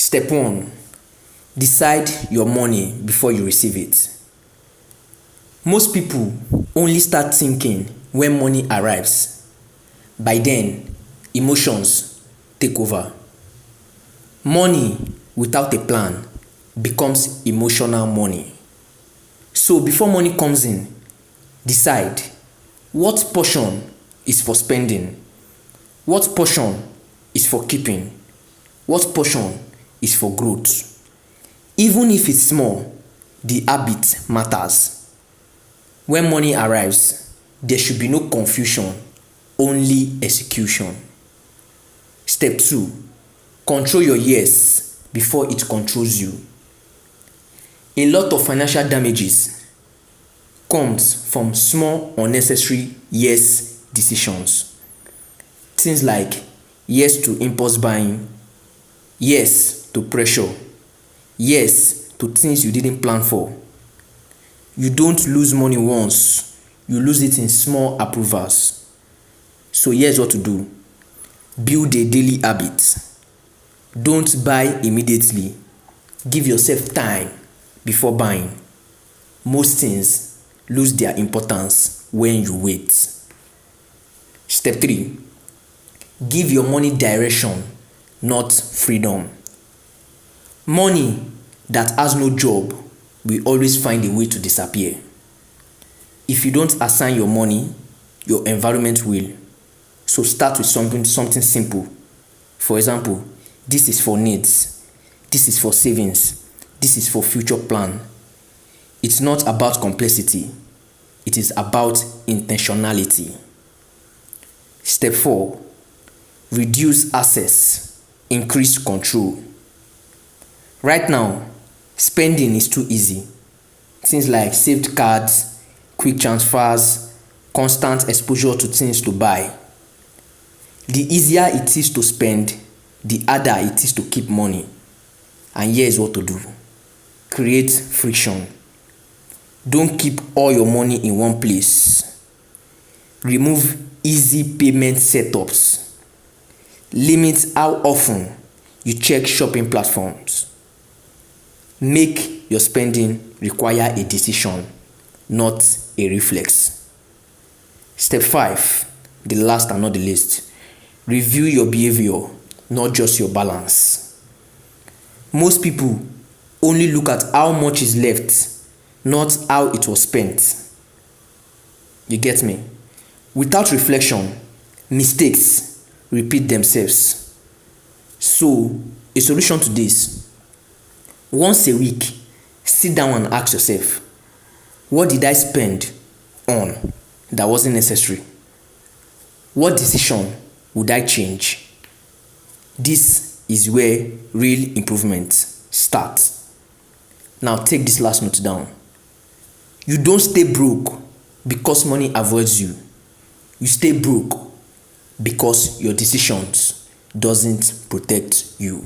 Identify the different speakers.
Speaker 1: Step 1. Decide your money before you receive it. Most people only start thinking when money arrives. By then, emotions take over. Money without a plan becomes emotional money. So before money comes in, decide what portion is for spending, what portion is for keeping, what portion is for growth. Even if it's small, the habit matters. When money arrives, there should be no confusion, only execution. Step 2. Control your yes before it controls you. A lot of financial damages comes from small unnecessary yes decisions. Things like yes to impulse buying, yes to pressure, yes to things you didn't plan for. You don't lose money once, you lose it in small approvals. So here's what to do. Build a daily habit. Don't buy immediately. Give yourself time before buying. Most things lose their importance when you wait. Step 3. Give your money direction, not freedom. Money that has no job will always find a way to disappear. If you don't assign your money, your environment will. So start with something simple. For example, this is for needs, this is for savings, this is for future plan. It's not about complexity, it is about intentionality. Step 4. Reduce access, increase control. Right now, spending is too easy. Things like saved cards, quick transfers, constant exposure to things to buy. The easier it is to spend, the harder it is to keep money. And here's what to do. Create friction. Don't keep all your money in one place. Remove easy payment setups. Limit how often you check shopping platforms. Make your spending require a decision, not a reflex. Step 5, the last and not the least. Review your behavior, not just your balance. Most people only look at how much is left, not how it was spent. You get me? Without reflection, mistakes repeat themselves. So, a solution to this: once a week, sit down and ask yourself, what did I spend on that wasn't necessary? What decision would I change? This is where real improvement starts. Now take this last note down. You don't stay broke because money avoids you. You stay broke because your decisions doesn't protect you.